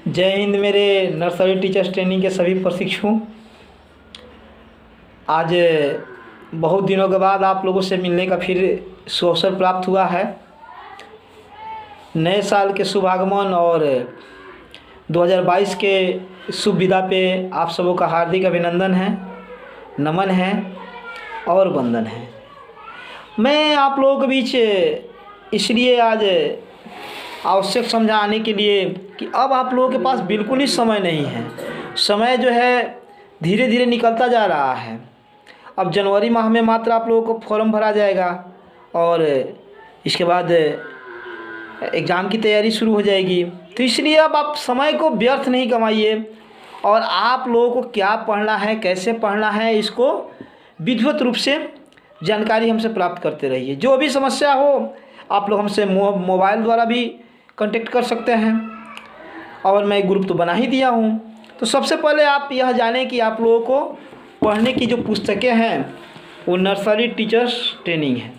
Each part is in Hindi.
जय हिंद मेरे नर्सरी टीचर्स ट्रेनिंग के सभी प्रशिक्षु। आज बहुत दिनों के बाद आप लोगों से मिलने का फिर अवसर प्राप्त हुआ है। नए साल के शुभ आगमन और 2022 के शुभ विदा पे आप सबों का हार्दिक अभिनंदन है, नमन है और वंदन है। मैं आप लोगों के बीच इसलिए आज आवश्यक समझाने के लिए कि अब आप लोगों के पास बिल्कुल ही समय नहीं है। समय जो है धीरे धीरे निकलता जा रहा है। अब जनवरी माह में मात्र आप लोगों को फॉर्म भरा जाएगा और इसके बाद एग्ज़ाम की तैयारी शुरू हो जाएगी। तो इसलिए अब आप समय को व्यर्थ नहीं गंवाइए और आप लोगों को क्या पढ़ना है, कैसे पढ़ना है, इसको विधिवत रूप से जानकारी हमसे प्राप्त करते रहिए। जो भी समस्या हो आप लोग हमसे मोबाइल द्वारा भी कांटेक्ट कर सकते हैं और मैं ग्रुप तो बना ही दिया हूँ। तो सबसे पहले आप यह जानें कि आप लोगों को पढ़ने की जो पुस्तकें हैं वो नर्सरी टीचर्स ट्रेनिंग है।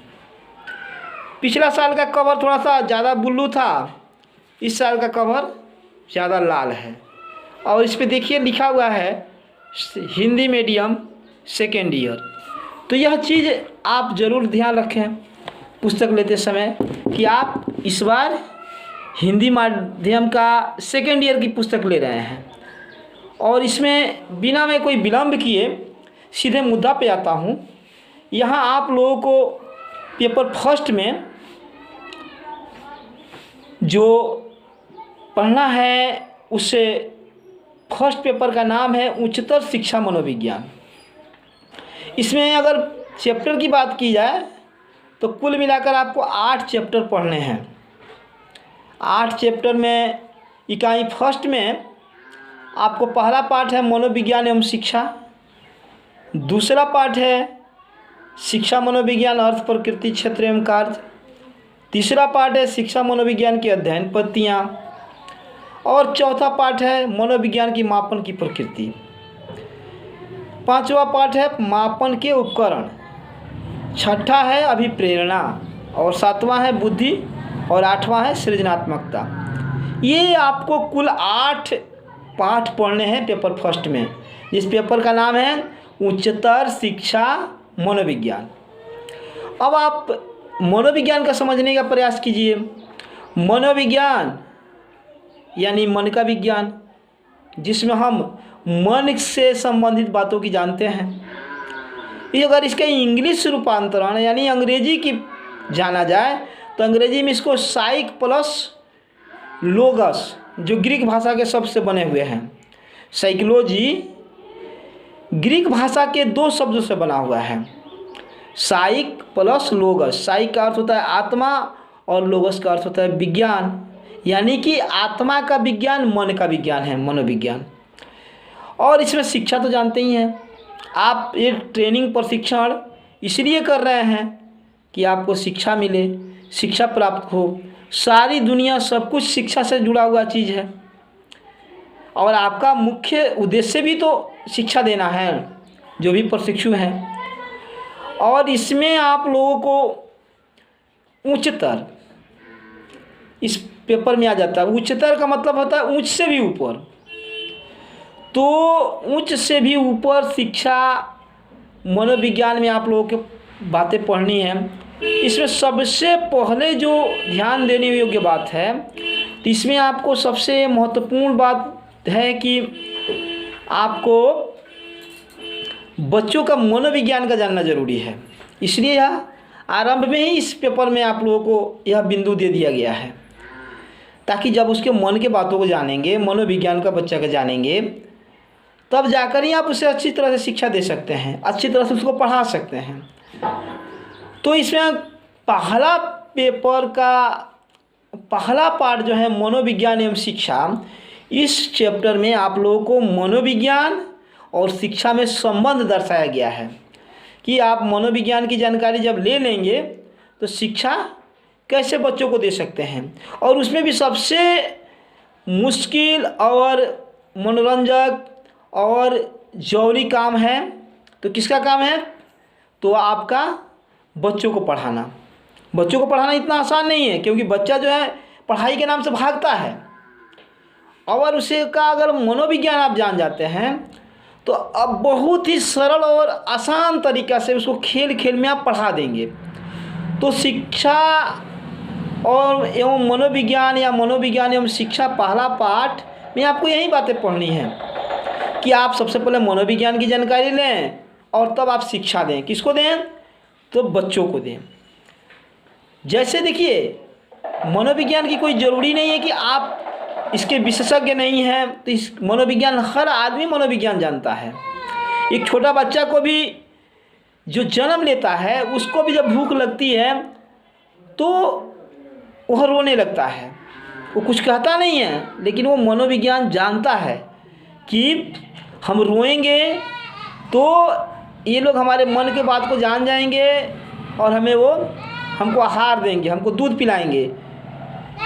पिछला साल का कवर थोड़ा सा ज़्यादा ब्लू था, इस साल का कवर ज़्यादा लाल है और इस पे देखिए लिखा हुआ है हिंदी मीडियम सेकेंड ईयर। तो यह चीज़ आप ज़रूर ध्यान रखें पुस्तक लेते समय कि आप इस बार हिंदी माध्यम का सेकेंड ईयर की पुस्तक ले रहे हैं। और इसमें बिना मैं कोई विलंब किए सीधे मुद्दा पे आता हूँ। यहाँ आप लोगों को पेपर फर्स्ट में जो पढ़ना है उससे फर्स्ट पेपर का नाम है उच्चतर शिक्षा मनोविज्ञान। इसमें अगर चैप्टर की बात की जाए तो कुल मिलाकर आपको 8 चैप्टर पढ़ने हैं। 8 चैप्टर में इकाई फर्स्ट में आपको पहला पाठ है मनोविज्ञान एवं शिक्षा, दूसरा पाठ है शिक्षा मनोविज्ञान अर्थ प्रकृति क्षेत्र एवं कार्य, तीसरा पाठ है शिक्षा मनोविज्ञान की अध्ययन पद्धतियाँ और चौथा पाठ है मनोविज्ञान की मापन की प्रकृति, पांचवा पाठ है मापन के उपकरण, छठा है अभिप्रेरणा और सातवां है बुद्धि और आठवां है सृजनात्मकता। ये आपको कुल 8 पाठ पढ़ने हैं पेपर फर्स्ट में, जिस पेपर का नाम है उच्चतर शिक्षा मनोविज्ञान। अब आप मनोविज्ञान का समझने का प्रयास कीजिए। मनोविज्ञान यानी मन का विज्ञान, जिसमें हम मन से संबंधित बातों की जानते हैं। ये अगर इसका इंग्लिश रूपांतरण यानी अंग्रेजी की जाना जाए तो अंग्रेजी में इसको साइक प्लस लोगस, जो ग्रीक भाषा के शब्द से बने हुए हैं। साइकोलॉजी ग्रीक भाषा के 2 शब्दों से बना हुआ है, साइक प्लस लोगस। साइक का अर्थ होता है आत्मा और लोगस का अर्थ होता है विज्ञान, यानी कि आत्मा का विज्ञान मन का विज्ञान है मनोविज्ञान। और इसमें शिक्षा तो जानते ही हैं आप, ये ट्रेनिंग प्रशिक्षण इसलिए कर रहे हैं कि आपको शिक्षा मिले, शिक्षा प्राप्त हो। सारी दुनिया सब कुछ शिक्षा से जुड़ा हुआ चीज़ है और आपका मुख्य उद्देश्य भी तो शिक्षा देना है जो भी प्रशिक्षु हैं। और इसमें आप लोगों को उच्चतर इस पेपर में आ जाता है। उच्चतर का मतलब होता है उच्च से भी ऊपर। तो उच्च से भी ऊपर शिक्षा मनोविज्ञान में आप लोगों को बातें पढ़नी है। इसमें सबसे पहले जो ध्यान देने योग्य बात है, तो इसमें आपको सबसे महत्वपूर्ण बात है कि आपको बच्चों का मनोविज्ञान का जानना जरूरी है। इसलिए यह आरंभ में ही इस पेपर में आप लोगों को यह बिंदु दे दिया गया है, ताकि जब उसके मन के बातों को जानेंगे, मनोविज्ञान का बच्चा का जानेंगे, तब जाकर ही आप उसे अच्छी तरह से शिक्षा दे सकते हैं, अच्छी तरह से उसको पढ़ा सकते हैं। तो इसमें पहला पेपर का पहला पार्ट जो है मनोविज्ञान एवं शिक्षा, इस चैप्टर में आप लोगों को मनोविज्ञान और शिक्षा में संबंध दर्शाया गया है कि आप मनोविज्ञान की जानकारी जब ले लेंगे तो शिक्षा कैसे बच्चों को दे सकते हैं। और उसमें भी सबसे मुश्किल और मनोरंजक और जरूरी काम है, तो किसका काम है? तो आपका बच्चों को पढ़ाना। बच्चों को पढ़ाना इतना आसान नहीं है, क्योंकि बच्चा जो है पढ़ाई के नाम से भागता है और उसे का अगर मनोविज्ञान आप जान जाते हैं तो अब बहुत ही सरल और आसान तरीक़ा से उसको खेल खेल में आप पढ़ा देंगे। तो शिक्षा और एवं मनोविज्ञान या मनोविज्ञान एवं शिक्षा पहला पाठ में आपको यही बातें पढ़नी है कि आप सबसे पहले मनोविज्ञान की जानकारी लें और तब आप शिक्षा दें। किसको दें? तो बच्चों को दें। जैसे देखिए, मनोविज्ञान की कोई ज़रूरी नहीं है कि आप इसके विशेषज्ञ नहीं हैं, तो इस मनोविज्ञान हर आदमी मनोविज्ञान जानता है। एक छोटा बच्चा को भी जो जन्म लेता है उसको भी जब भूख लगती है तो वह रोने लगता है, वो कुछ कहता नहीं है, लेकिन वो मनोविज्ञान जानता है कि हम रोएंगे तो ये लोग हमारे मन के बात को जान जाएंगे और हमको आहार देंगे, हमको दूध पिलाएंगे।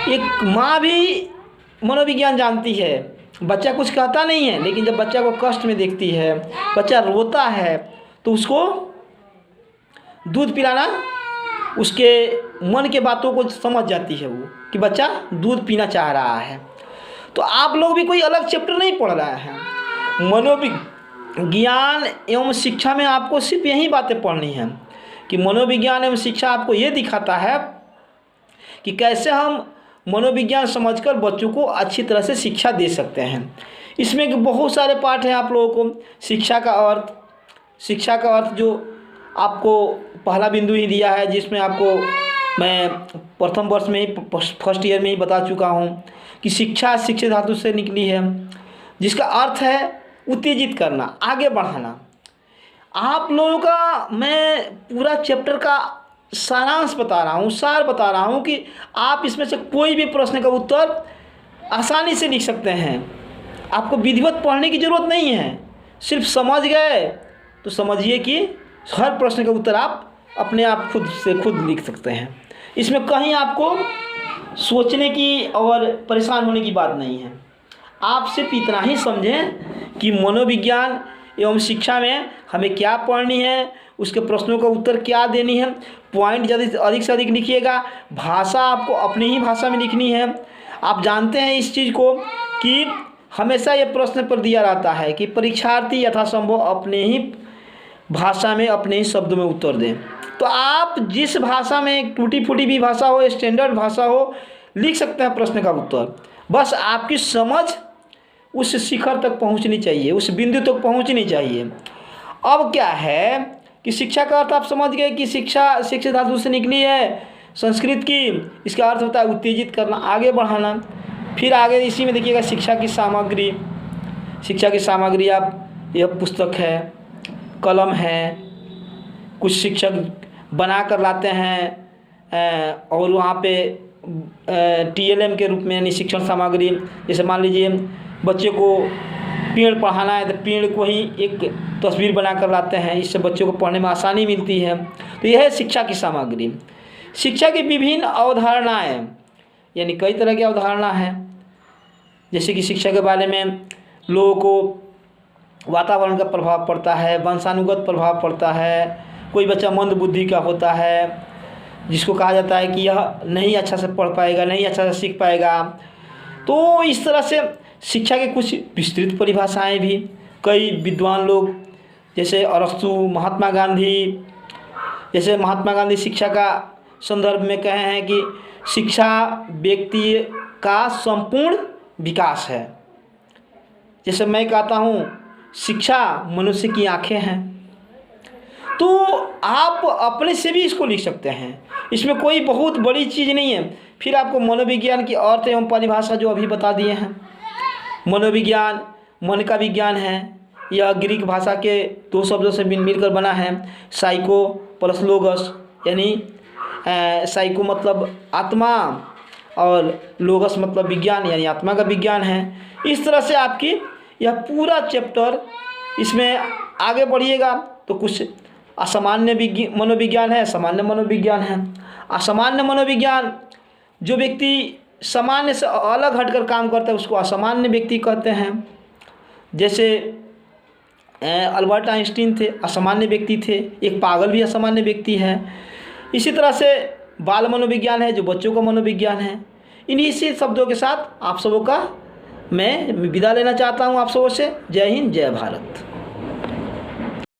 एक माँ भी मनोविज्ञान जानती है। बच्चा कुछ कहता नहीं है, लेकिन जब बच्चा को कष्ट में देखती है, बच्चा रोता है, तो उसको दूध पिलाना, उसके मन के बातों को समझ जाती है वो कि बच्चा दूध पीना चाह रहा है। तो आप लोग भी कोई अलग चैप्टर नहीं पढ़ रहे हैं। मनोविज्ञान एवं शिक्षा में आपको सिर्फ यही बातें पढ़नी हैं कि मनोविज्ञान एवं शिक्षा आपको ये दिखाता है कि कैसे हम मनोविज्ञान समझकर बच्चों को अच्छी तरह से शिक्षा दे सकते हैं। इसमें बहुत सारे पाठ हैं आप लोगों को। शिक्षा का अर्थ जो आपको पहला बिंदु ही दिया है, जिसमें आपको मैं प्रथम वर्ष में ही फर्स्ट ईयर में ही बता चुका हूँ कि शिक्षा शिक्षित धातु से निकली है, जिसका अर्थ है उत्तेजित करना, आगे बढ़ाना। आप लोगों का मैं पूरा चैप्टर का सारांश बता रहा हूँ, सार बता रहा हूँ कि आप इसमें से कोई भी प्रश्न का उत्तर आसानी से लिख सकते हैं। आपको विधिवत पढ़ने की ज़रूरत नहीं है। सिर्फ समझ गए तो समझिए कि हर प्रश्न का उत्तर आप अपने आप खुद से खुद लिख सकते हैं। इसमें कहीं आपको सोचने की और परेशान होने की बात नहीं है। आप सिर्फ इतना ही समझें कि मनोविज्ञान एवं शिक्षा में हमें क्या पढ़नी है, उसके प्रश्नों का उत्तर क्या देनी है। पॉइंट अधिक से अधिक लिखिएगा। भाषा आपको अपनी ही भाषा में लिखनी है। आप जानते हैं इस चीज़ को कि हमेशा ये प्रश्न पर दिया रहता है कि परीक्षार्थी यथासंभव अपने ही भाषा में, अपने ही शब्दों में उत्तर दें। तो आप जिस भाषा में, टूटी फूटी भी भाषा हो, स्टैंडर्ड भाषा हो, लिख सकते हैं प्रश्न का उत्तर। बस आपकी समझ उस शिखर तक पहुंचनी चाहिए, उस बिंदु तक पहुंचनी चाहिए। अब क्या है कि शिक्षा का अर्थ आप समझ गए कि शिक्षा शिक्षित धातु से निकली है, संस्कृत की। इसका अर्थ होता है उत्तेजित करना, आगे बढ़ाना। फिर आगे इसी में देखिएगा शिक्षा की सामग्री। शिक्षा की सामग्री आप, यह पुस्तक है, कलम है, कुछ शिक्षक बना कर लाते हैं और वहाँ पे TLM के रूप में, यानी शिक्षण सामग्री। जैसे मान लीजिए बच्चे को पेड़ पढ़ाना है तो पेड़ को ही एक तस्वीर बना कर लाते हैं, इससे बच्चों को पढ़ने में आसानी मिलती है। तो यह है शिक्षा की सामग्री। शिक्षा की विभिन्न अवधारणाएं, यानी कई तरह की अवधारणा है। जैसे कि शिक्षा के बारे में लोगों को वातावरण का प्रभाव पड़ता है, वंशानुगत प्रभाव पड़ता है। कोई बच्चा मंद बुद्धि का होता है, जिसको कहा जाता है कि यह नहीं अच्छा से पढ़ पाएगा, नहीं अच्छा से सीख पाएगा। तो इस तरह से शिक्षा के कुछ विस्तृत परिभाषाएं भी कई विद्वान लोग, जैसे अरस्तु, महात्मा गांधी शिक्षा का संदर्भ में कहे हैं कि शिक्षा व्यक्ति का संपूर्ण विकास है। जैसे मैं कहता हूँ शिक्षा मनुष्य की आंखें हैं। तो आप अपने से भी इसको लिख सकते हैं, इसमें कोई बहुत बड़ी चीज़ नहीं है। फिर आपको मनोविज्ञान की अर्थ एवं परिभाषा जो अभी बता दिए हैं। मनोविज्ञान मन का विज्ञान है। यह ग्रीक भाषा के दो शब्दों से मिलकर बना है, साइको प्लस लोगस। यानी साइको मतलब आत्मा और लोगस मतलब विज्ञान, यानी आत्मा का विज्ञान है। इस तरह से आपकी यह पूरा चैप्टर, इसमें आगे बढ़िएगा तो कुछ असामान्य मनोविज्ञान है, सामान्य मनोविज्ञान है। असामान्य मनोविज्ञान, जो व्यक्ति सामान्य से अलग हटकर काम करता है उसको असामान्य व्यक्ति कहते हैं। जैसे अल्बर्ट आइंस्टीन थे, असामान्य व्यक्ति थे। एक पागल भी असामान्य व्यक्ति है। इसी तरह से बाल मनोविज्ञान है, जो बच्चों का मनोविज्ञान है। इन्हीं से शब्दों के साथ आप सबों का मैं विदा लेना चाहता हूँ आप सबों से। जय हिंद, जय भारत।